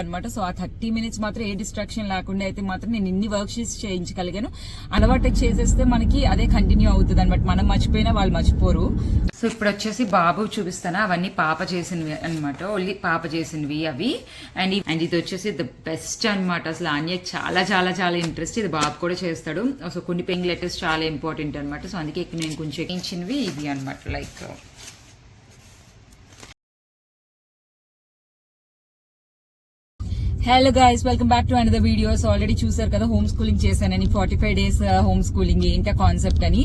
అనమాట. సో ఆ 30 minutes మాత్రం ఏ డిస్ట్రాక్షన్ లేకుండా అయితే మాత్రం నేను ఇన్ని వర్క్ షీట్స్ చేయించగలిగాను. అలవాటు చేసేస్తే మనకి అదే కంటిన్యూ అవుతుంది అనమాట. మనం మర్చిపోయినా వాళ్ళు మర్చిపోరు. సో ఇప్పుడు వచ్చేసి బాబు చూపిస్తాను. అవన్నీ పాప చేసినవి అనమాట. ఓన్లీ పాప చేసినవి అవి. అండ్ ఇది వచ్చేసి ద బెస్ట్ అనమాట. అసలు ఆన్య చాలా చాలా చాలా ఇంట్రెస్ట్. ఇది బాబు కూడా చేస్తాడు. సో కొన్ని పెయింగ్ లెటర్స్ చాలా ఇంపార్టెంట్ అనమాట. సో అందుకే నేను కొంచెం ఎక్కించినవి ఇవి అనమాట. Like hello guys, welcome back to another videos. Already చూసారు కదా హోమ్ స్కూలింగ్ చేశానని, 45 days హోమ్ స్కూలింగ్ ఏంటా కాన్సెప్ట్ అని.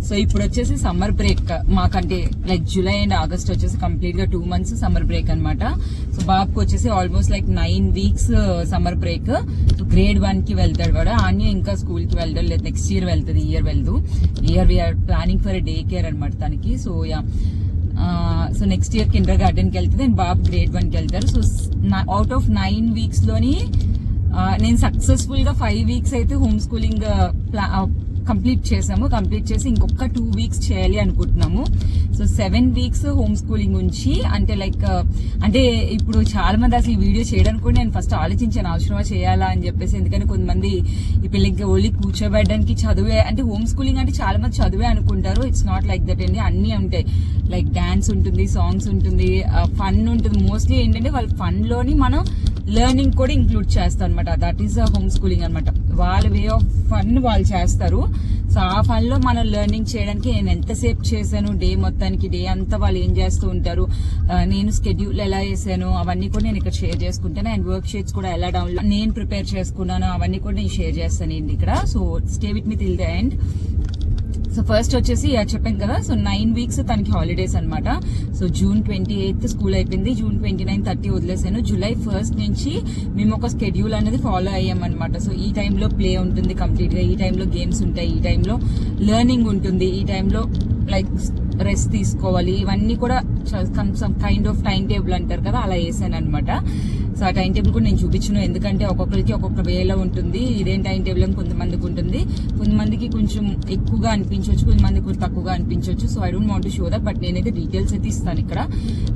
సో ఇప్పుడు వచ్చేసి సమ్మర్ బ్రేక్ మాకంటే లైక్ జూలై అండ్ ఆగస్ట్ వచ్చేసి కంప్లీట్ గా 2 months సమ్మర్ బ్రేక్ అనమాట. సో బాబుకి వచ్చేసి almost like 9 weeks summer break. So grade 1 కి వెళ్తాడు వాడు. ఆన్య ఇంకా స్కూల్ కి వెళ్ళడం లేదు, నెక్స్ట్ ఇయర్ వెళ్తుంది. ఇయర్ వెళ్దు. Year we are planning for day care అనమాట తనకి. So so next year kindergarten కి వెళ్తుంది అండ్ బాబు grade 1 కి వెళ్తారు. సో అవుట్ ఆఫ్ 9 weeks లోని నేను సక్సెస్ఫుల్ గా 5 weeks అయితే హోమ్ స్కూలింగ్ కంప్లీట్ చేసి ఇంకొక 2 weeks చేయాలి అనుకుంటున్నాము. సో 7 weeks హోమ్ స్కూలింగ్ ఉంచి అంటే ఇప్పుడు చాలా మంది అసలు ఈ వీడియో చేయడానికి కూడా నేను ఫస్ట్ ఆలోచించాను అవసరమా చేయాలా అని చెప్పేసి. ఎందుకంటే కొంతమంది ఈ పిల్లలకి ఓన్లీ కూర్చోబెట్టడానికి చదువే అంటే హోమ్ స్కూలింగ్ అంటే చాలా మంది చదువే అనుకుంటారు. ఇట్స్ నాట్ లైక్ దట్ అండి. అన్ని ఉంటాయి. లైక్ డాన్స్ ఉంటుంది, సాంగ్స్ ఉంటుంది, ఫన్ ఉంటుంది. మోస్ట్లీ ఏంటంటే వాళ్ళ ఫన్ లోని మనం లెర్నింగ్ కూడా ఇంక్లూడ్ చేస్తాం అనమాట. దట్ ఈస్ హోమ్ స్కూలింగ్ అనమాట. వాళ్ళ వే ఆఫ్ ఫన్ వాళ్ళు చేస్తారు. సో ఆ ఫన్ లో మనం లెర్నింగ్ చేయడానికి నేను ఎంతసేపు చేశాను, డే మొత్తానికి డే అంతా వాళ్ళు ఏం చేస్తూ ఉంటారు, నేను స్కెడ్యూల్ ఎలా చేశాను అవన్నీ కూడా నేను ఇక్కడ షేర్ చేసుకుంటాను. అండ్ వర్క్ షీట్స్ కూడా ఎలా డౌన్లోడ్ నేను ప్రిపేర్ చేసుకున్నాను అవన్నీ కూడా నేను షేర్ చేస్తాను ఇక్కడ. So stay with me till the end. So first వచ్చేసి చెప్పాను కదా, సో 9 weeks తనకి హాలిడేస్ అనమాట. సో June 28th స్కూల్ అయిపోయింది. June 29, 30 వదిలేసాను. July 1st నుంచి మేము ఒక స్కెడ్యూల్ అనేది ఫాలో అయ్యామన్నమాట. సో ఈ టైంలో ప్లే ఉంటుంది కంప్లీట్ గా, ఈ టైంలో గేమ్స్ ఉంటాయి, ఈ టైంలో లెర్నింగ్ ఉంటుంది, ఈ టైంలో లైక్ రెస్ట్ తీసుకోవాలి. ఇవన్నీ కూడా some kind of time table అంటారు కదా, అలా వేసాను అనమాట. సో ఆ టైం టేబుల్ కూడా నేను చూపించను, ఎందుకంటే ఒక్కొక్కరికి ఒక్కొక్క వేలో ఉంటుంది. ఇదేం టైం టేబుల్ అని కొంతమందికి ఉంటుంది. కొంతమందికి కొంచెం ఎక్కువగా అనిపించవచ్చు, కొంతమందికి తక్కువగా అనిపించవచ్చు. So I don't want to show that. But నేనైతే డీటెయిల్స్ అయితే ఇస్తాను ఇక్కడ.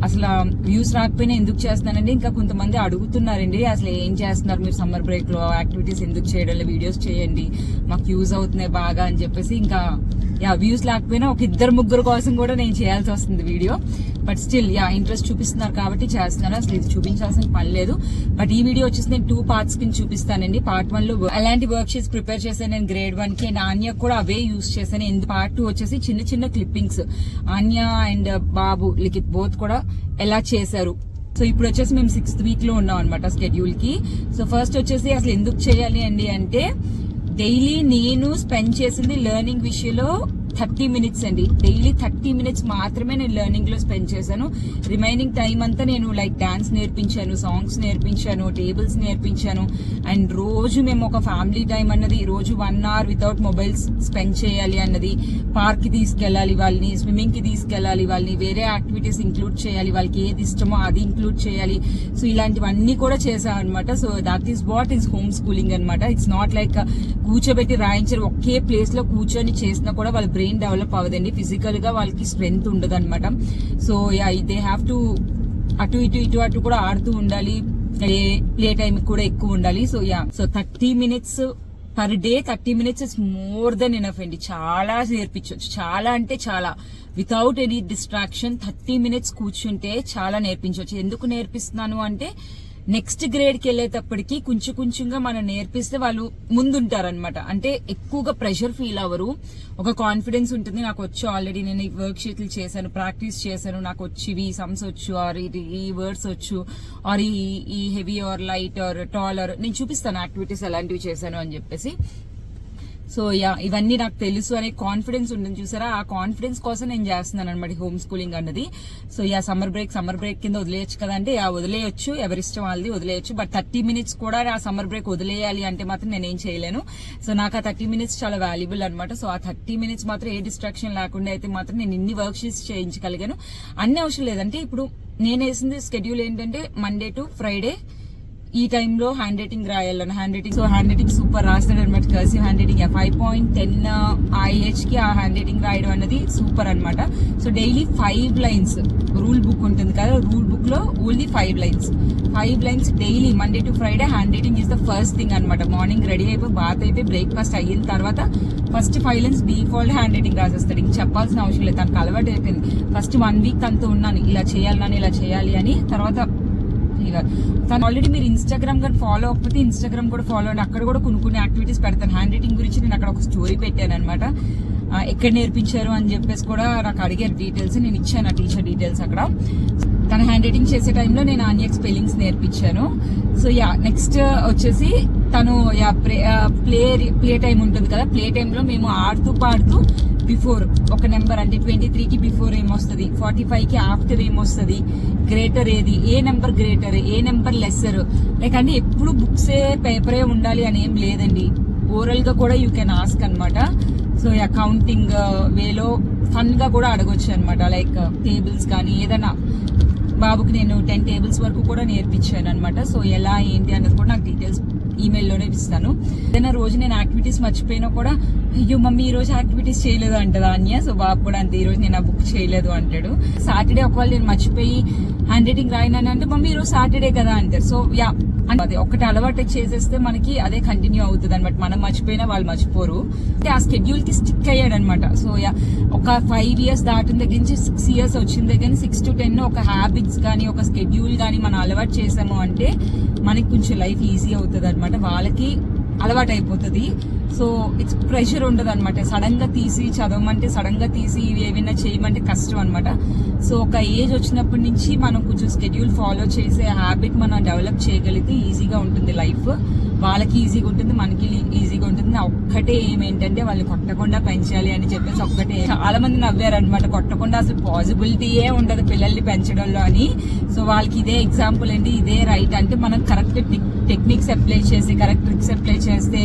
అసలు వ్యూస్ రాకపోయినా ఎందుకు చేస్తున్నానండి, ఇంకా కొంతమంది అడుగుతున్నారండి అసలు ఏం చేస్తున్నారు మీరు సమ్మర్ బ్రేక్ లో, యాక్టివిటీస్ ఎందుకు చేయడం, వీడియోస్ చేయండి మాకు యూజ్ అవుతున్నాయి బాగా అని చెప్పేసి. ఇంకా వ్యూస్ లేకపోయినా ఒక 2-3 కోసం కూడా నేను చేయాల్సి వస్తుంది వీడియో. బట్ స్టిల్ ఇంట్రెస్ట్ చూపిస్తున్నారు కాబట్టి చేస్తున్నాను. అసలు ఇది చూపించాల్సిన పని లేదు. బట్ ఈ వీడియో వచ్చేసి నేను 2 parts కింద చూపిస్తానండి. Part 1 లో అలాంటి వర్క్ షీట్స్ ప్రిపేర్ చేశాను నేను grade 1 కి. ఆన్య కూడా అవే యూజ్ చేశాను. Part 2 వచ్చేసి చిన్న చిన్న clippings Anya and Babu Likhith both కూడా ఎలా చేశారు. సో ఇప్పుడు వచ్చేసి మేము 6th week లో ఉన్నాం అనమాట స్కెడ్యూల్ కి. సో ఫస్ట్ వచ్చేసి అసలు ఎందుకు చేయాలి అండి అంటే, డైలీ నేను స్పెండ్ చేసింది లెర్నింగ్ విషయంలో 30 minutes అండి. డైలీ 30 minutes మాత్రమే నేను లెర్నింగ్ లో స్పెండ్ చేశాను. రిమైనింగ్ టైం అంతా నేను లైక్ డాన్స్ నేర్పించాను, సాంగ్స్ నేర్పించాను, టేబుల్స్ నేర్పించాను. అండ్ రోజు మేము ఒక ఫ్యామిలీ టైం అన్నది, రోజు 1 hour వితౌట్ మొబైల్స్ స్పెండ్ చేయాలి అన్నది, పార్క్ కి తీసుకెళ్లాలి వాళ్ళని, స్విమ్మింగ్ కి తీసుకెళ్లాలి వాళ్ళని, వేరే యాక్టివిటీస్ ఇంక్లూడ్ చేయాలి, వాళ్ళకి ఏది ఇష్టమో అది ఇంక్లూడ్ చేయాలి. సో ఇలాంటివన్నీ కూడా చేశాను అనమాట. So that is what is home schooling అనమాట. ఇట్స్ నాట్ లైక్ కూర్చోబెట్టి రాయించారు, ఒకే ప్లేస్ లో కూర్చొని చేసినా కూడా వాళ్ళ బ్రెయిన్ డెవలప్ అవ్వదండి. ఫిజికల్ గా వాళ్ళకి స్ట్రెంగ్త్ ఉండదు అనమాట. సో దే హ్యావ్ టు అటు కూడా ఆడుతూ ఉండాలి, ప్లే టైం కూడా ఎక్కువ ఉండాలి. So 30 minutes per day, 30 minutes is more than enough అండి. చాలా నేర్పించవచ్చు, చాలా అంటే చాలా. వితౌట్ ఎనీ డిస్ట్రాక్షన్ 30 minutes కూర్చుంటే చాలా నేర్పించవచ్చు. ఎందుకు నేర్పిస్తున్నాను అంటే, నెక్స్ట్ గ్రేడ్ కి వెళ్లేటప్పటికి కొంచెంగా మనం నేర్పిస్తే వాళ్ళు ముందుంటారనమాట. అంటే ఎక్కువగా ప్రెషర్ ఫీల్ అవ్వరు, ఒక కాన్ఫిడెన్స్ ఉంటుంది. నాకు వచ్చు, ఆల్రెడీ నేను ఈ వర్క్ షీట్లు చేశాను, ప్రాక్టీస్ చేశాను, నాకు వచ్చి సమ్స్ వచ్చు, ఆర్ ఈ వర్డ్స్ వచ్చు, ఆర్ ఈ heavy or light or tall or నేను చూపిస్తాను యాక్టివిటీస్ ఎలాంటివి చేశాను అని చెప్పేసి. సో ఇవన్నీ నాకు తెలుసు అనే కాన్ఫిడెన్స్ ఉంటుంది చూసారా, ఆ కాన్ఫిడెన్స్ కోసం నేను చేస్తున్నాను అనమాట హోమ్ స్కూలింగ్ అన్నది. సో సమ్మర్ బ్రేక్ కింద వదిలేయచ్చు కదంటే వదిలేయచ్చు, ఎవరిష్టం వాళ్ళది వదిలేయచ్చు. బట్ 30 minutes కూడా ఆ సమ్మర్ బ్రేక్ వదిలేయాలి అంటే మాత్రం నేనేం చేయలేను. సో నాకు ఆ 30 minutes చాలా వాల్యుబుల్ అనమాట. సో ఆ 30 minutes మాత్రం ఏ డిస్ట్రాక్షన్ లేకుండా అయితే మాత్రం నేను ఇన్ని వర్క్ షీట్స్ చేయించగలిగాను. అన్ని అవసరం లేదంటే, ఇప్పుడు నేను వేసింది స్కెడ్యూల్ ఏంటంటే Monday to Friday ఈ టైంలో హ్యాండ్ రైటింగ్ రాయాలని హ్యాండ్ రైటింగ్ సూపర్ రాస్తాడు అనమాట. కర్సివ్ హ్యాండ్ రైటింగ్ 5.10 IH కి ఆ హ్యాండ్ రైటింగ్ రాయడం అనేది సూపర్ అనమాట. So daily 5 lines rule book ఉంటుంది కదా, రూల్ బుక్ లో only 5 lines daily Monday to Friday handwriting is the first thing అనమాట. మార్నింగ్ రెడీ అయిపోయి బాత్ అయిపోయి బ్రేక్ఫాస్ట్ అయిన తర్వాత first 5 lines default handwriting రాసేస్తాడు. ఇంక చెప్పాల్సిన అవసరం లేదు, తనకు అలవాటు అయిపోయింది. ఫస్ట్ 1 వీక్ తనతో ఉన్నాను, ఇలా చేయాలి అని. తర్వాత తను ఆల్రెడీ మీరు ఇన్స్టాగ్రామ్ కానీ ఫాలో అవ్వకపోతే ఇన్స్టాగ్రామ్ కూడా ఫాలో అండి, అక్కడ కూడా కొన్ని యాక్టివిటీస్ పెడతాను. హ్యాండ్ రైటింగ్ గురించి నేను అక్కడ ఒక స్టోరీ పెట్టాను అనమాట. ఎక్కడ నేర్పించారు అని చెప్పేసి కూడా నాకు అడిగారు డీటెయిల్స్, నేను ఇచ్చాను ఆ టీచర్ డీటెయిల్స్ అక్కడ. తన హ్యాండ్ రైటింగ్ చేసే టైంలో నేను ఆన్యక్ స్పెల్లింగ్స్ నేర్పించాను. సో నెక్స్ట్ వచ్చేసి తను ప్లే టైం ఉంటుంది కదా, ప్లే టైంలో మేము ఆడుతూ పాడుతూ బిఫోర్ ఒక నెంబర్ అంటే 23కి బిఫోర్ ఏమొస్తుంది, 45కి ఆఫ్టర్ ఏమొస్తుంది, గ్రేటర్ ఏది, ఏ నెంబర్ గ్రేటర్, ఏ నెంబర్ లెస్సర్, లైక్ అంటే ఎప్పుడు బుక్సే పేపరే ఉండాలి అని ఏం లేదండి. ఓరల్ గా కూడా యూ కెన్ ఆస్క్ అనమాట. సో కౌంటింగ్ వేలో ఫన్ గా కూడా అడగొచ్చు అనమాట. లైక్ టేబుల్స్ కానీ ఏదైనా. బాబుకి నేను 10 టేబుల్స్ వరకు కూడా నేర్పించాను అనమాట. సో ఎలా ఏంటి అన్నది కూడా నాకు డీటెయిల్స్ ఈమెయిల్లోనే ఇస్తాను. ఏదైనా రోజు నేను యాక్టివిటీస్ మర్చిపోయినా కూడా అయ్యో మమ్మీ ఈ రోజు యాక్టివిటీస్ చేయలేదు అంటదా అన్య. సో బాబు కూడా అంతే, ఈ రోజు నేను ఆ బుక్ చేయలేదు అంటాడు. సాటర్డే ఒకవేళ నేను మర్చిపోయి హ్యాండ్ రైటింగ్ రాయినాను అంటే మమ్మీ ఈ రోజు సాటర్డే కదా అంటారు. సో అదే ఒకటి అలవాటు చేసేస్తే మనకి అదే కంటిన్యూ అవుతుంది అనమాట. మనం మర్చిపోయినా వాళ్ళు మర్చిపోరు. అంటే ఆ స్కెడ్యూల్ కి స్టిక్ అయ్యాడు అనమాట. సో ఒక 5 years దాటిన దగ్గర నుంచి 6 years వచ్చిన దగ్గర 6 to 10 ఒక హ్యాబిట్స్ కానీ ఒక స్కెడ్యూల్ కానీ మనం అలవాటు చేసాము అంటే మనకి కొంచెం లైఫ్ ఈజీ అవుతుంది అనమాట. వాళ్ళకి అలవాటు అయిపోతుంది. సో ఇట్స్ ప్రెషర్ ఉండదు అనమాట. సడన్ గా తీసి చదవమంటే, సడన్ గా తీసి ఏమైనా చేయమంటే కష్టం అనమాట. సో ఒక ఏజ్ వచ్చినప్పటి నుంచి మనం కొంచెం స్కెడ్యూల్ ఫాలో చేసే హ్యాబిట్ మనం డెవలప్ చేయగలిగితే ఈజీగా ఉంటుంది లైఫ్. వాళ్ళకి ఈజీగా ఉంటుంది, మనకి ఈజీగా ఉంటుంది. ఒక్కటే ఏమేంటంటే వాళ్ళు కొట్టకుండా పెంచాలి అని చెప్పేసి ఒక్కటే. చాలా మంది నవ్వారు అనమాట, కొట్టకుండా అసలు పాసిబిలిటీయే ఉండదు పిల్లల్ని పెంచడంలో అని. సో వాళ్ళకి ఇదే ఎగ్జాంపుల్ అండి, ఇదే రైట్. అంటే మనం కరెక్ట్ టెక్నిక్స్ అప్లై చేసి కరెక్ట్ ట్రిక్స్ అప్లై చేస్తే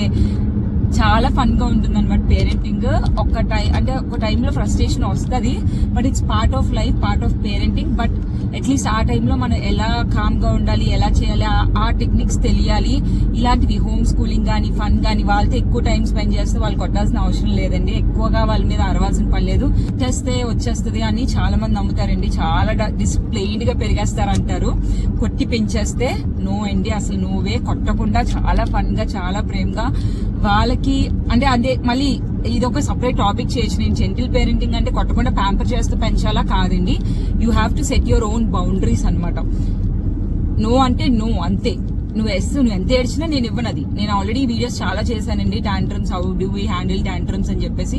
చాలా ఫన్ గా ఉంటుంది అనమాట పేరెంటింగ్. ఒక టైంలో ఫ్రస్ట్రేషన్ వస్తుంది, but it's part of life, part of parenting. But at least ఆ టైంలో మనం ఎలా కామ్ గా ఉండాలి, ఎలా చేయాలి, ఆ టెక్నిక్స్ తెలియాలి. ఇలాంటివి హోమ్ స్కూలింగ్ కానీ ఫన్ కానీ వాళ్ళతో ఎక్కువ టైం స్పెండ్ చేస్తే వాళ్ళు కొట్టాల్సిన అవసరం లేదండి. ఎక్కువగా వాళ్ళ మీద అరవాల్సిన పని లేదు. చేస్తే వచ్చేస్తుంది అని చాలా మంది నమ్ముతారండి. చాలా డిసిప్లైన్డ్ గా పెరిగేస్తారంటారు. కొట్టి పెంచేస్తే నో అండి, అసలు నువ్వే కొట్టకుండా చాలా ఫన్ గా చాలా ప్రేమగా వాళ్ళకి అంటే అదే మళ్ళీ ఇది ఒక సపరేట్ టాపిక్ చేయొచ్చు. నేను జెంటిల్ పేరెంటింగ్ అంటే కొట్టకుండా ప్యాంపర్ చేస్తూ పెంచాలా కాదండి. You have to set your own boundaries అనమాట. నో అంటే నో అంతే. నువ్వు ఎంత ఏడ్చినా నేను ఇవ్వనది. నేను ఆల్రెడీ వీడియోస్ చాలా చేశానండి, tantrums, how do we handle tantrums అని చెప్పేసి.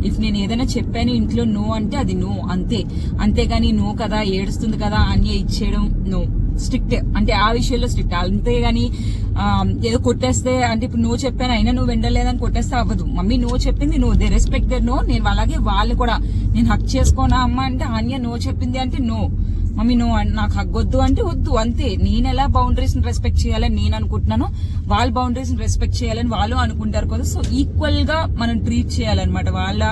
ఇఫ్ నేను ఏదైనా చెప్పాను ఇంట్లో నో అంటే అది నో అంతే. అంతేగాని నో కదా ఏడుస్తుంది కదా అని ఇచ్చేయడం నో. స్ట్రిక్ట్ అంటే ఆ విషయంలో స్ట్రిక్ట్. అంతేగాని ఏదో కొట్టేస్తే అంటే ఇప్పుడు నో చెప్పాను అయినా నువ్వు వినలేదని కొట్టేస్తే అవ్వదు. మమ్మీ నో చెప్పింది నో, దే రెస్పెక్టెడ్ నో. నేను అలాగే వాళ్ళు కూడా నేను హక్ చేసుకోనా అమ్మ అంటే ఆన్య నో చెప్పింది అంటే నో. మమ్మీ నో నాకు హగ్గొద్దు అంటే వద్దు అంతే. నేను ఎలా బౌండరీస్ ని రెస్పెక్ట్ చేయాలని నేను అనుకుంటున్నాను, వాళ్ళ బౌండరీస్ ని రెస్పెక్ట్ చేయాలని వాళ్ళు అనుకుంటారు కదా. సో ఈక్వల్ గా మనం ట్రీట్ చేయాలన్నమాట. వాళ్ళ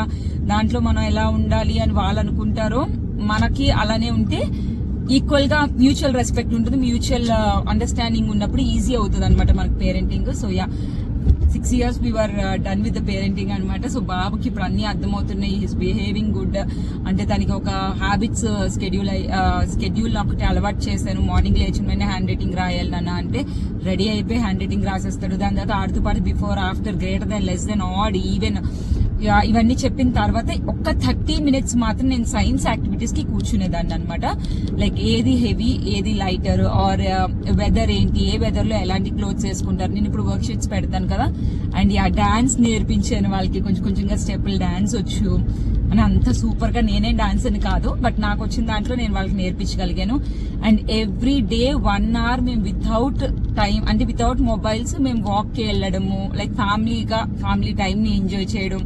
దాంట్లో మనం ఎలా ఉండాలి అని వాళ్ళు అనుకుంటారో మనకి అలానే ఉంటే ఈక్వల్ గా మ్యూచువల్ రెస్పెక్ట్ ఉంటుంది. మ్యూచువల్ అండర్స్టాండింగ్ ఉన్నప్పుడు ఈజీ అవుతుంది అనమాట మనకి parenting. So 6 years we were done with the parenting అనమాట. సో బాబుకి ఇప్పుడు అన్ని అర్థమవుతున్నాయి. His behaving good. అంటే తనకి ఒక హ్యాబిట్స్ స్కెడ్యూల్ ఒకటి అలవాటు చేశాను. మార్నింగ్ లేచిన వెంటనే హ్యాండ్ రైటింగ్ రాయాలన్నా అంటే రెడీ అయిపోయి హ్యాండ్ రైటింగ్ రాసేస్తాడు. దాని తర్వాత ఆడుతూ పాటు before after greater than less than odd even ఇవన్నీ చెప్పిన తర్వాత ఒక్క 30 minutes మాత్రం నేను సైన్స్ యాక్టివిటీస్ కి కూర్చునేదాన్ని అనమాట. లైక్ ఏది హెవీ ఏది లైటర్ ఆర్ వెదర్ ఏంటి, ఏ వెదర్ లో ఎలాంటి క్లోత్స్ వేసుకుంటారు. నేను ఇప్పుడు వర్క్ షీట్స్ పెడతాను కదా అండ్ డాన్స్ నేర్పించాను వాళ్ళకి. కొంచెంగా స్టెప్పులు డాన్స్ వచ్చు అని. అంత సూపర్ గా నేనే డాన్స్ అని కాదు, బట్ నాకు వచ్చిన దాంట్లో నేను వాళ్ళకి నేర్పించగలిగాను. అండ్ ఎవ్రీ డే 1 hour మేము వితౌట్ టైం అంటే వితౌట్ మొబైల్స్ మేము వాక్ కి వెళ్ళడము, లైక్ ఫ్యామిలీ టైం ని ఎంజాయ్ చేయడం.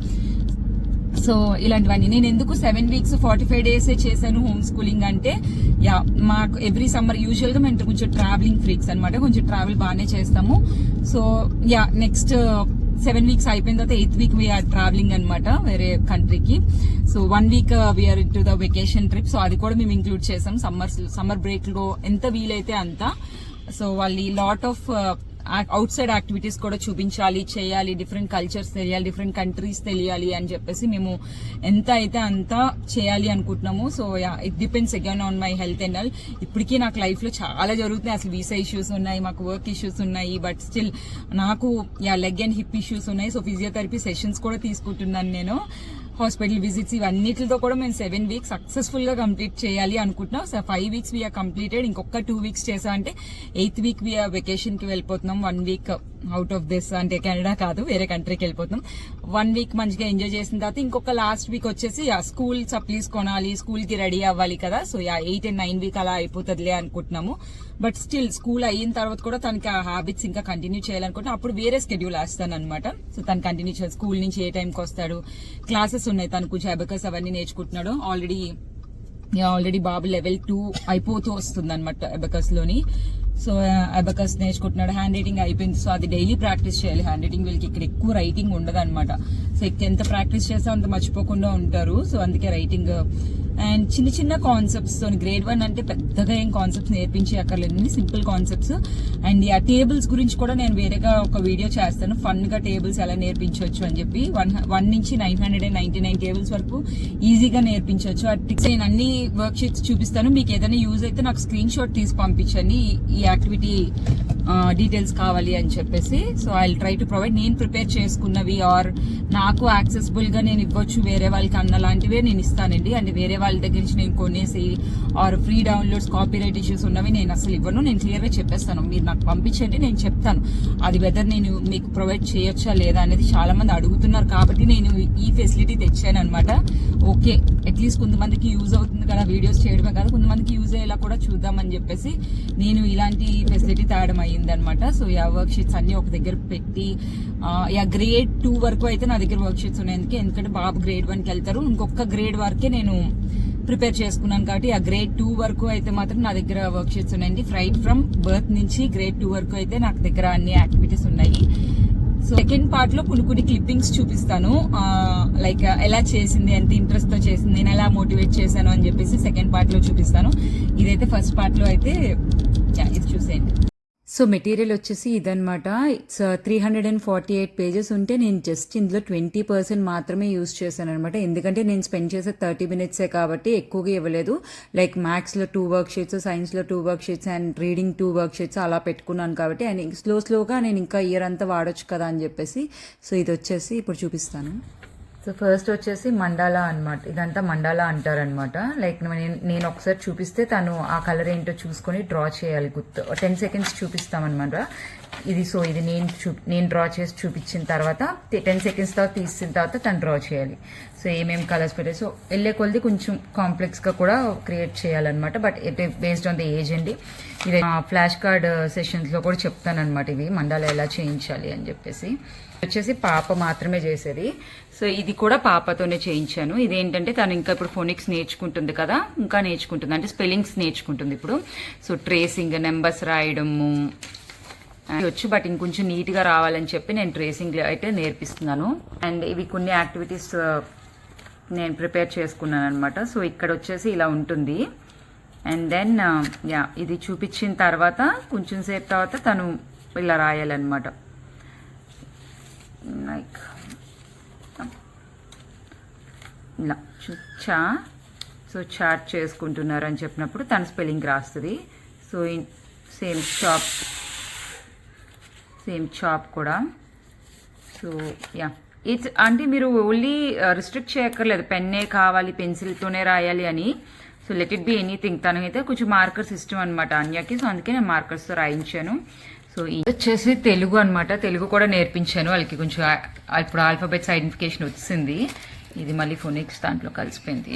సో ఇలాంటివన్నీ నేను ఎందుకు 7 weeks 45 days చేశాను హోమ్ స్కూలింగ్ అంటే మాకు ఎవ్రీ సమ్మర్ యూజువల్ గా మేము కొంచెం ట్రావెలింగ్ ఫ్రీక్స్ అనమాట. కొంచెం ట్రావెల్ బాగానే చేస్తాము. సో నెక్స్ట్ 7 weeks అయిపోయిన తర్వాత 8th week వీఆర్ ట్రావెలింగ్ అనమాట వేరే కంట్రీకి. So 1 week we're into the vacation trip. So అది కూడా మేము ఇంక్లూడ్ చేసాం సమ్మర్ బ్రేక్ లో ఎంత వీలైతే అంత. సో వాళ్ళు lot of out side activities కూడా చూపించాలి, చేయాలి, డిఫరెంట్ కల్చర్స్ తెలియాలి, డిఫరెంట్ కంట్రీస్ తెలియాలి అని చెప్పేసి మేము ఎంత అయితే అంత చేయాలి అనుకుంటున్నాము. So it depends again on my health and all. ఇప్పటికీ నాకు లైఫ్ లో చాలా జరుగుతున్నాయి. అసలు వీసా ఇష్యూస్ ఉన్నాయి, మాకు వర్క్ ఇష్యూస్ ఉన్నాయి, బట్ స్టిల్ నాకు లెగ్ అండ్ హిప్ ఇష్యూస్ ఉన్నాయి. సో ఫిజియోథెరపీ సెషన్స్ కూడా తీసుకుంటున్నాను నేను. హాస్పిటల్ విజిట్స్ ఇవన్నిటితో కూడా మేము 7 weeks సక్సెస్ఫుల్ గా కంప్లీట్ చేయాలి అనుకుంటున్నాం. So 5 weeks we're completed. ఇంకొక 2 weeks చేసామంటే 8th week వీఆర్ వెకేషన్ కి వెళ్ళిపోతున్నాం. 1 week అవుట్ ఆఫ్ దిస్, అంటే కెనడా కాదు, వేరే కంట్రీకి వెళ్ళిపోతున్నాం. 1 week మంచిగా ఎంజాయ్ చేసిన తర్వాత ఇంకొక లాస్ట్ వీక్ వచ్చేసి స్కూల్ సప్లీస్ కొనాలి, స్కూల్ కి రెడీ అవ్వాలి కదా. సో 8 and 9 week అలా అయిపోతుందిలే అనుకుంటున్నాము. బట్ స్టిల్ స్కూల్ అయిన తర్వాత కూడా తనకి ఆ హ్యాబిట్స్ ఇంకా కంటిన్యూ చేయాలనుకుంటే అప్పుడు వేరే స్కెడ్యూల్ వేస్తాను అనమాట. సో తను కంటిన్యూ చేయాలి. స్కూల్ నుంచి ఏ టైంకి వస్తాడు, క్లాసెస్ ఉన్నాయి తనకు, అబకస్ అవన్నీ నేర్చుకుంటున్నాడు. ఆల్రెడీ బాబు లెవెల్ 2 అయిపోతూ వస్తుంది అనమాట అబకస్ లోని. సో అబకస్ నేర్చుకుంటున్నాడు. హ్యాండ్ రైటింగ్ అయిపోయింది. సో అది డైలీ ప్రాక్టీస్ చేయాలి. హ్యాండ్ రైటింగ్ వీళ్ళకి ఇక్కడ ఎక్కువ రైటింగ్ ఉండదు అనమాట. సో ఎంత ప్రాక్టీస్ చేస్తే అంత మర్చిపోకుండా ఉంటారు. సో అందుకే రైటింగ్ అండ్ చిన్న చిన్న కాన్సెప్ట్స్. గ్రేడ్ 1 అంటే పెద్దగా ఏం కాన్సెప్ట్స్ నేర్పించి అక్కర్లేదు, సింపుల్ కాన్సెప్ట్స్. అండ్ ఆ టేబుల్స్ గురించి కూడా నేను వేరేగా ఒక వీడియో చేస్తాను, ఫన్ గా టేబుల్స్ ఎలా నేర్పించవచ్చు అని చెప్పి. 1 నుంచి 999 టేబుల్స్ వరకు ఈజీగా నేర్పించవచ్చు. నేను అన్ని వర్క్ షీట్స్ చూపిస్తాను. మీకు ఏదైనా యూజ్ అయితే నాకు స్క్రీన్ షాట్ తీసి పంపించండి, ఈ యాక్టివిటీ డీటెయిల్స్ కావాలి అని చెప్పేసి. So I try to provide నేను ప్రిపేర్ చేసుకున్నవి ఆర్ నాకు యాక్సెసిబుల్ గా నేను ఇవ్వచ్చు వేరే వాళ్ళకి అన్న లాంటివే నేను ఇస్తానండి. అంటే వేరే వాళ్ళ దగ్గర నుంచి నేను కొనేసి or free downloads, copyright issues ఉన్నవి నేను అసలు ఇవ్వను. నేను క్లియర్ గా చెప్పేస్తాను, మీరు నాకు పంపించండి, నేను చెప్తాను అది వెదర్ నేను మీకు ప్రొవైడ్ చేయొచ్చా లేదా అనేది. చాలా మంది అడుగుతున్నారు కాబట్టి నేను ఈ ఫెసిలిటీ తెచ్చాను అనమాట. ఓకే, అట్లీస్ట్ కొంతమందికి యూజ్ అవుతుంది కదా, వీడియోస్ చేయడమే కాదు, కొంతమందికి యూజ్ అయ్యేలా కూడా చూద్దామని చెప్పేసి నేను ఇలాంటి ఫెసిలిటీ తేవడం అయ్యిందనమాట. సో వర్క్ షీట్స్ అన్ని ఒక దగ్గర పెట్టి గ్రేడ్ 2 వరకు అయితే నా దగ్గర వర్క్ షీట్స్ ఉన్నాయి. ఎందుకంటే బాబు గ్రేడ్ 1కి వెళ్తారు. ఇంకొక గ్రేడ్ వరకే నేను ప్రిపేర్ చేసుకున్నాను కాబట్టి ఆ గ్రేడ్ 2 వరకు అయితే మాత్రం నా దగ్గర వర్క్ షీట్స్ ఉన్నాయండి. రైట్ ఫ్రమ్ బర్త్ నుంచి గ్రేడ్ 2 వరకు అయితే నాకు దగ్గర అన్ని యాక్టివిటీస్ ఉన్నాయి. సో సెకండ్ పార్ట్ లో కొన్ని క్లిప్పింగ్స్ చూపిస్తాను, లైక్ ఎలా చేసింది, ఎంత ఇంట్రెస్ట్ తో చేసింది, నేను ఎలా మోటివేట్ చేశాను అని చెప్పేసి సెకండ్ పార్ట్ లో చూపిస్తాను. ఇదైతే ఫస్ట్ పార్ట్ లో అయితే ఇది చూసేయండి. సో మెటీరియల్ వచ్చేసి ఇదనమాట. ఇట్స్ 348 pages ఉంటే నేను జస్ట్ ఇందులో 20% మాత్రమే యూజ్ చేశాను అనమాట. ఎందుకంటే నేను స్పెండ్ చేసే 30 minutes కాబట్టి ఎక్కువగా ఇవ్వలేదు. లైక్ మ్యాథ్స్లో 2 వర్క్ షీట్స్, సైన్స్లో 2 work sheets and reading 2 work sheets అలా పెట్టుకున్నాను కాబట్టి. అండ్ స్లోగా నేను ఇంకా ఇయర్ అంతా వాడొచ్చు కదా అని చెప్పేసి. సో ఇది వచ్చేసి ఇప్పుడు చూపిస్తాను. సో ఫస్ట్ వచ్చేసి మండాలా అనమాట. ఇదంతా మండాలా అంటారనమాట. లైక్ నేను ఒకసారి చూపిస్తే తను ఆ కలర్ ఏంటో చూసుకొని డ్రా చేయాలి. 10 seconds చూపిస్తామన్నమాట. ఇది నేను డ్రా చేసి చూపించిన తర్వాత 10 seconds తర్వాత తీసిన తర్వాత తను డ్రా చేయాలి. సో ఏమేమి కలర్స్ పెట్టాలి. సో వెళ్ళే కొద్ది కొంచెం కాంప్లెక్స్గా కూడా క్రియేట్ చేయాలన్నమాట. But it based on the age అండి. ఇది ఫ్లాష్ కార్డ్ సెషన్స్లో కూడా చెప్తానమాట, ఇవి మండాలా ఎలా చేయించాలి అని చెప్పేసి. వచ్చేసి పాప మాత్రమే చేసేది. సో ఇది కూడా పాపతోనే చేయించాను. ఇదేంటంటే తను ఇంకా ఇప్పుడు ఫోనిక్స్ నేర్చుకుంటుంది కదా, ఇంకా నేర్చుకుంటుంది, అంటే స్పెల్లింగ్స్ నేర్చుకుంటుంది ఇప్పుడు. సో ట్రేసింగ్, నెంబర్స్ రాయడము వచ్చు, బట్ ఇంకొంచెం నీట్గా రావాలని చెప్పి నేను ట్రేసింగ్ అయితే నేర్పిస్తున్నాను. అండ్ ఇవి కొన్ని యాక్టివిటీస్ నేను ప్రిపేర్ చేసుకున్నాను అనమాట. సో ఇక్కడ వచ్చేసి ఇలా ఉంటుంది. అండ్ దెన్ ఇది చూపించిన తర్వాత కొంచెం సేపు తర్వాత తను ఇలా రాయాలన్నమాట. లైక్ ఇలా సో చాట్ చేసుకుంటున్నారు అని చెప్పినప్పుడు తన స్పెల్లింగ్ రాస్తుంది. సో సేమ్ చాప్ కూడా. సో ఇట్స్ అంటే మీరు ఓన్లీ రిస్ట్రిక్ట్ చేయక్కర్లేదు, పెన్నే కావాలి, పెన్సిల్తోనే రాయాలి అని. So let it be anything. తనకైతే కొంచెం మార్కర్స్ ఇష్టం అనమాట అన్యకి. సో అందుకే నేను మార్కర్స్తో రాయించాను. సో ఇది వచ్చేసి తెలుగు అనమాట. తెలుగు కూడా నేర్పించాను వాళ్ళకి. కొంచెం ఇప్పుడు ఆల్ఫాబెట్స్ ఐడెంటిఫికేషన్ వచ్చింది. ఇది మళ్ళీ ఫోనిక్స్ దాంట్లో కలిసిపోయింది.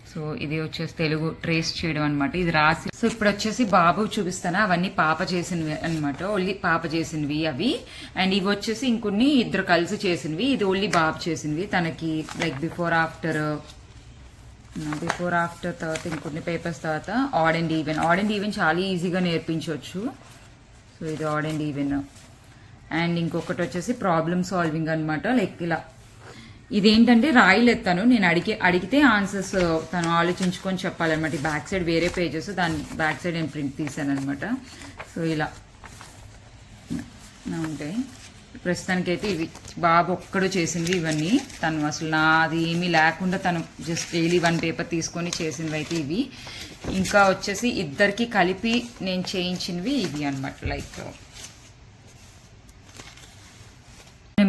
సో ఇది వచ్చేసి తెలుగు ట్రేస్ చేయడం అనమాట. ఇది రాసి. సో ఇప్పుడు వచ్చేసి బాబు చూపిస్తాను. అవన్నీ పాప చేసినవి అనమాట, ఓన్లీ పాప చేసినవి అవి. అండ్ ఇవి వచ్చేసి ఇంకొన్ని ఇద్దరు కలిసి చేసినవి. ఇది ఓన్లీ బాబు చేసినవి. తనకి లైక్ బిఫోర్ ఆఫ్టర్ తర్వాత ఇంకొన్ని పేపర్స్ తర్వాత ఆడ్ అండ్ ఈవెన్ చాలా ఈజీగా నేర్పించవచ్చు. సో ఇది ఆడ్ అండ్ ఈవెన్. అండ్ ఇంకొకటి వచ్చేసి ప్రాబ్లమ్ సాల్వింగ్ అనమాట. లైక్ ఇలా ఇదేంటంటే రాయలేస్తాను, నేను అడిగితే ఆన్సర్స్ తను ఆలోచించుకొని చెప్పాలన్నమాట. ఈ బ్యాక్ సైడ్ వేరే పేజెస్, దాని బ్యాక్ సైడ్ నేను ప్రింట్ తీసాను అనమాట. సో ఇలా ఉంటాయి. ప్రస్తుతానికైతే ఇవి బాబు ఒక్కడు చేసింది ఇవన్నీ. తను అసలు నాది ఏమీ లేకుండా తను జస్ట్ డైలీ 1 పేపర్ తీసుకొని చేసినవి అయితే ఇవి. ఇంకా వచ్చేసి ఇద్దరికి కలిపి నేను చేయించినవి ఇవి అనమాట. లైక్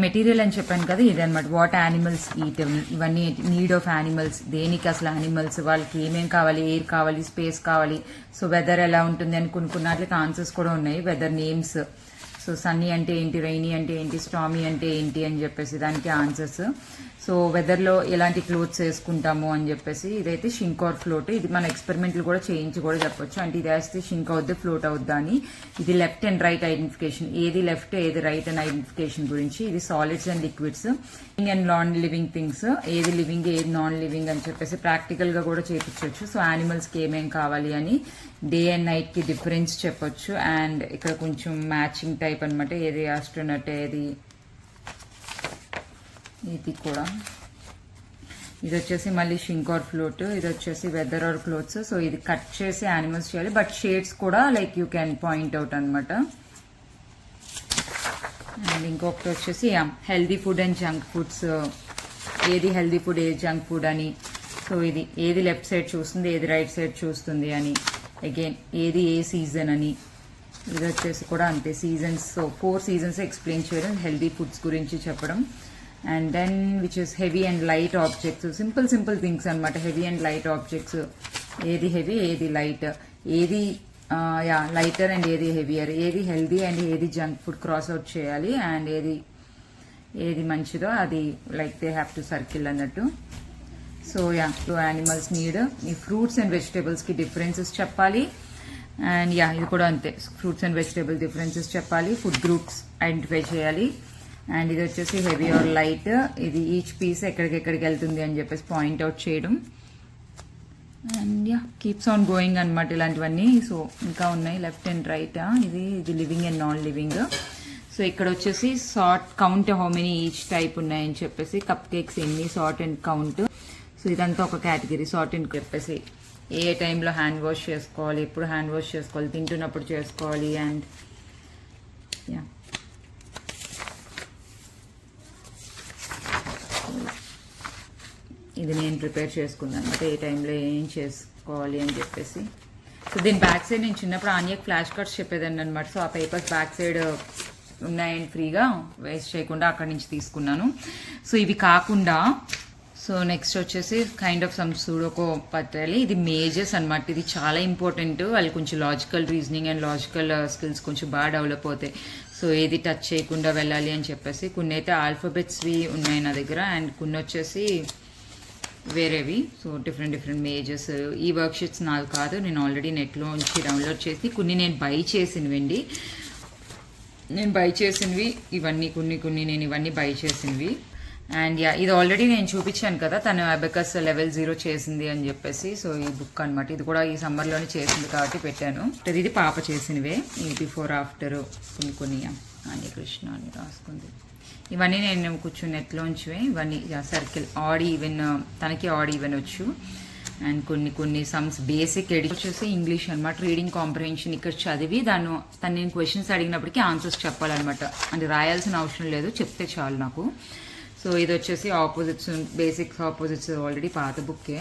మెటీరియల్ అని చెప్పాను కదా, ఇది అనమాట. వాట్ యానిమల్స్ ఈట్, ఇవన్నీ నీడ్ ఆఫ్ యానిమల్స్. దేనికి అసలు యానిమల్స్, వాళ్ళకి ఏమేం కావాలి, ఎయిర్ కావాలి, స్పేస్ కావాలి, సో వెదర్ ఎలా ఉంటుంది అని కొన్నిటికి ఆన్సర్స్ కూడా ఉన్నాయి. వెదర్ నేమ్స్, సో సన్నీ అంటే ఏంటి, రైనీ అంటే ఏంటి, స్టామీ అంటే ఏంటి అని చెప్పేసి దానికి ఆన్సర్స్. సో వెదర్లో ఎలాంటి క్లోత్స్ వేసుకుంటాము అని చెప్పేసి. ఇదైతే షింక్ ఆర్ ఫ్లోట్. ఇది మన ఎక్స్పెరిమెంట్లు కూడా చేయించి కూడా చెప్పొచ్చు. అంటే ఇది వేస్తే షింక్ అవుద్ది, ఫ్లోట్ అవుద్దా అని. ఇది లెఫ్ట్ అండ్ రైట్ ఐడెంటిఫికేషన్, ఏది లెఫ్ట్ ఏది రైట్ అని ఐడెంటిఫికేషన్ గురించి. ఇది solids and liquids, living and non living things, ఏది లివింగ్ ఏది నాన్ లివింగ్ అని చెప్పేసి ప్రాక్టికల్ గా కూడా చేయించవచ్చు. సో యానిమల్స్ కి ఏమేం కావాలి అని, డే అండ్ నైట్ కి డిఫరెన్స్ చెప్పొచ్చు. అండ్ ఇక్కడ కొంచెం మ్యాచింగ్ టైప్ అనమాట, ఏది ఆస్ట్రోనట్ ఏది. ఇది కూడా, ఇది వచ్చేసి మళ్ళీ షింక్ ఆర్ ఫ్లోట్, ఇది వచ్చేసి వెదర్ ఆర్ క్లోత్స్. సో ఇది కట్ చేసి యానిమల్స్ చేయాలి, బట్ షేడ్స్ కూడా like you can point out అనమాట. అండ్ ఇంకొకటి వచ్చేసి healthy food and junk foods, ఏది హెల్దీ ఫుడ్ ఏది జంక్ ఫుడ్ అని. సో ఇది ఏది లెఫ్ట్ సైడ్ చూస్తుంది ఏది రైట్ సైడ్ చూస్తుంది అని. అగైన్ ఏది ఏ సీజన్ అని. ఇది వచ్చేసి కూడా అంతే, సీజన్స్. సో 4 సీజన్స్ ఎక్స్ప్లెయిన్ చేయడం, హెల్దీ ఫుడ్స్ గురించి చెప్పడం. And then which is heavy and light objects, simple things అనమాట. హెవీ అండ్ లైట్ ఆబ్జెక్ట్స్, ఏది హెవీ ఏది లైట్, ఏది లైటర్ అండ్ ఏది హెవియర్, ఏది హెల్దీ అండ్ ఏది జంక్ ఫుడ్ క్రాస్ అవుట్ చేయాలి. అండ్ ఏది మంచిదో అది like they have to circle అన్నట్టు. So animals need. ఈ ఫ్రూట్స్ అండ్ వెజిటేబుల్స్ కి డిఫరెన్సెస్ చెప్పాలి. అండ్ ఇది కూడా అంతే, ఫ్రూట్స్ అండ్ వెజిటేబుల్ డిఫరెన్సెస్ చెప్పాలి. ఫుడ్ గ్రూప్స్ ఐడెంటిఫై చేయాలి. అండ్ ఇది వచ్చేసి హెవీ ఆర్ లైట్, ఇది ఈచ్ పీస్ ఎక్కడికి వెళ్తుంది అని చెప్పేసి పాయింట్ అవుట్ చేయడం. అండ్ కీప్స్ ఆన్ గోయింగ్ అనమాట ఇలాంటివన్నీ. సో ఇంకా ఉన్నాయి లెఫ్ట్ అండ్ రైట్. ఇది living and non living. So ఇక్కడ వచ్చేసి sort count how many each type ఉన్నాయని చెప్పేసి, కప్ కేక్స్ ఎన్ని, సార్ట్ అండ్ కౌంట్. సో ఇదంతా ఒక కేటగిరీ, సార్ట్ అండ్ చెప్పేసి ఏ టైంలో హ్యాండ్ వాష్ చేసుకోవాలి, ఎప్పుడు హ్యాండ్ వాష్ చేసుకోవాలి, తింటున్నప్పుడు చేసుకోవాలి. అండ్ ఇది నేను ప్రిపేర్ చేసుకున్నాను అనమాట, ఏ టైంలో ఏం చేసుకోవాలి అని చెప్పేసి. సో దీని బ్యాక్ సైడ్ నేను చిన్నప్పుడు ఆన్యకు ఫ్లాష్ కార్డ్స్ చెప్పేదాన్ని అనమాట. సో ఆ పేపర్స్ బ్యాక్ సైడ్ ఉన్నాయని ఫ్రీగా వేస్ట్ చేయకుండా అక్కడి నుంచి తీసుకున్నాను. సో ఇవి కాకుండా సో నెక్స్ట్ వచ్చేసి కైండ్ ఆఫ్ సమ్ సూడోకో పత్రాలి. ఇది మేజర్స్ అనమాట. ఇది చాలా ఇంపార్టెంట్. వాళ్ళు కొంచెం logical reasoning and logical skills కొంచెం బాగా డెవలప్ అవుతాయి. సో ఏది టచ్ చేయకుండా వెళ్ళాలి అని చెప్పేసి. కొన్ని అయితే ఆల్ఫాబెట్స్వి ఉన్నాయి నా దగ్గర, అండ్ కొన్ని వచ్చేసి వేరేవి. So different majors. ఈ వర్క్ షీట్స్ నాకు కాదు, నేను ఆల్రెడీ నెట్లో నుంచి డౌన్లోడ్ చేసి, కొన్ని నేను బై చేసినవండి. నేను బై చేసినవి ఇవన్నీ, కొన్ని నేను ఇవన్నీ బై చేసినవి. అండ్ ఇది ఆల్రెడీ నేను చూపించాను కదా, తను అబకస్ లెవెల్ 0 చేసింది అని చెప్పేసి. సో ఈ బుక్ అనమాట, ఇది కూడా ఈ సమ్మర్లోనే చేసింది కాబట్టి పెట్టాను. ఇది పాప చేసినవే, ఈ బిఫోర్ ఆఫ్టర్ కొన్ని అని కృష్ణ అని రాసుకుంది. ఇవన్నీ నేను కూర్చుని నెట్లోంచివే. ఇవన్నీ సర్కిల్ ఆడ్ ఈవెన్, తనకి ఆడ్ ఈవెన్ వచ్చు. అండ్ కొన్ని సమ్స్ బేసిక్ ఎడిట్ వచ్చేసి ఇంగ్లీష్ అనమాట. రీడింగ్ కాంప్రహెన్షన్ ఇక్కడ చదివి తను నేను క్వశ్చన్స్ అడిగినప్పటికీ ఆన్సర్స్ చెప్పాలన్నమాట. అంటే రాయాల్సిన అవసరం లేదు, చెప్తే చాలు నాకు. సో ఇది వచ్చేసి ఆపోజిట్స్, బేసిక్స్ ఆపోజిట్స్ ఆల్రెడీ పాత బుక్కే.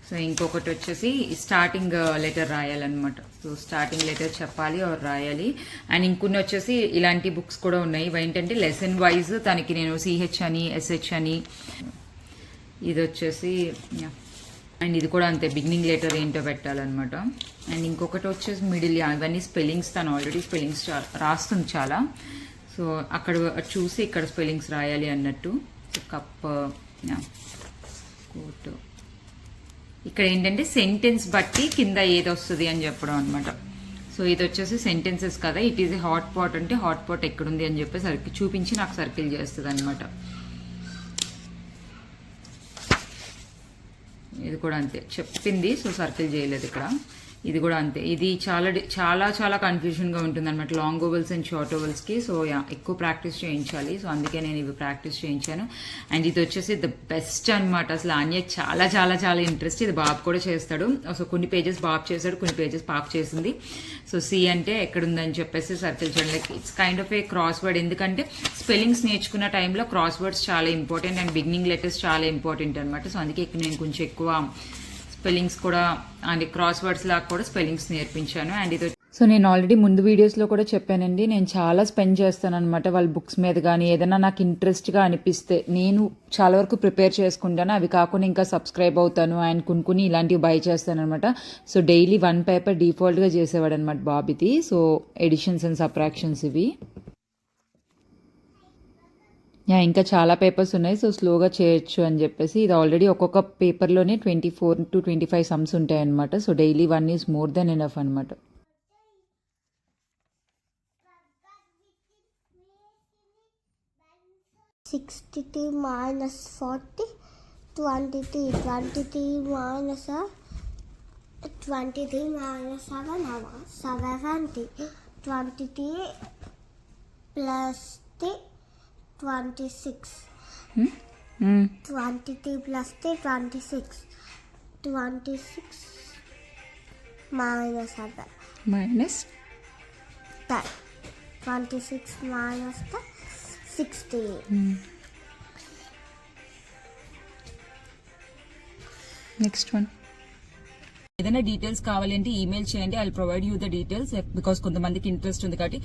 సో ఇంకొకటి వచ్చేసి స్టార్టింగ్ లెటర్ రాయాలన్నమాట. సో స్టార్టింగ్ లెటర్ చెప్పాలి ఆర్ రాయాలి. అండ్ ఇంకొన్ని వచ్చేసి ఇలాంటి బుక్స్ కూడా ఉన్నాయి. ఇవి ఏంటంటే లెసన్ వైజ్ తనకి నేను సిహెచ్ అని ఎస్హెచ్ అని. ఇది వచ్చేసి అండ్ ఇది కూడా అంతే, బిగినింగ్ లెటర్ ఏంటో పెట్టాలన్నమాట. అండ్ ఇంకొకటి వచ్చేసి మిడిల్. ఇవన్నీ స్పెల్లింగ్స్, తను ఆల్రెడీ స్పెల్లింగ్స్ రాస్తుంది చాలా. సో అక్కడ చూసి ఇక్కడ స్పెల్లింగ్స్ రాయాలి అన్నట్టు. Cup coat. ఇక్కడ ఏంటంటే సెంటెన్స్ బట్టి కింద ఏది వస్తుంది అని చెప్పడం అనమాట. సో ఇది వచ్చేసి సెంటెన్సెస్ కదా. It is a hot pot అంటే హాట్ పాట్ ఎక్కడుంది అని చెప్పి సర్కిల్ చూపించి నాకు సర్కిల్ చేస్తుంది అనమాట. ఇది కూడా అంతే చెప్పింది, సో సర్కిల్ చేయలేదు ఇక్కడ. ఇది కూడా అంతే. ఇది చాలా చాలా కన్ఫ్యూజన్ గా ఉంటుంది అనమాట long vowels and short vowels కి. సో ఎక్కువ ప్రాక్టీస్ చేయించాలి. సో అందుకే నేను ఇవి ప్రాక్టీస్ చేయించాను. అండ్ ఇది వచ్చేసి ద బెస్ట్ అనమాట. అసలు ఆన్యకి చాలా చాలా చాలా ఇంట్రెస్ట్. ఇది బాబు కూడా చేస్తాడు. సో కొన్ని పేజెస్ బాబు చేశాడు, కొన్ని పేజెస్ పాప చేసింది. సో సి అంటే ఎక్కడుందని చెప్పేసి సర్కిల్ చేయండి. Like it's kind of A cross word. ఎందుకంటే స్పెల్లింగ్స్ నేర్చుకున్న టైంలో క్రాస్ వర్డ్స్ చాలా ఇంపార్టెంట్ అండ్ బిగినింగ్ లెటర్స్ చాలా ఇంపార్టెంట్ అనమాట. సో అందుకే నేను కొంచెం ఎక్కువ స్పెల్లింగ్స్ కూడా అండ్ క్రాస్ వర్డ్స్ లాగా కూడా స్పెల్లింగ్స్ నేర్పించాను. అండ్ ఇది సో నేను ఆల్రెడీ ముందు వీడియోస్లో కూడా చెప్పానండి, నేను చాలా స్పెండ్ చేస్తాను అనమాట వాళ్ళ బుక్స్ మీద. కానీ ఏదైనా నాకు ఇంట్రెస్ట్గా అనిపిస్తే నేను చాలా వరకు ప్రిపేర్ చేసుకుంటాను. అవి కాకుండా ఇంకా సబ్స్క్రైబ్ అవుతాను అండ్ కొన్ని ఇలాంటివి బై చేస్తాను అనమాట. సో డైలీ 1 పేపర్ డిఫాల్ట్గా చేసేవాడు అనమాట బాబిది. సో ఎడిషన్స్ అండ్ సబ్ట్రాక్షన్స్ ఇవి. ఇంకా చాలా పేపర్స్ ఉన్నాయి. సో స్లోగా చేయొచ్చు అని చెప్పేసి ఇది ఆల్రెడీ ఒక్కొక్క పేపర్లోనే 24 to 25 సమ్స్ ఉంటాయి అనమాట. So daily 1 is more than enough అనమాట. -60 -40 23 23 minus 23 minus 7 70 23 plus 26 23 plus 26 26 minus 7 minus 10 26 minus 10 60 next one. ఏదైనా డీటెయిల్స్ కావాలి అంటే ఈమెయిల్ చేయండి. I provide you the details because కొంతమందికి ఇంట్రెస్ట్ ఉంది కాబట్టి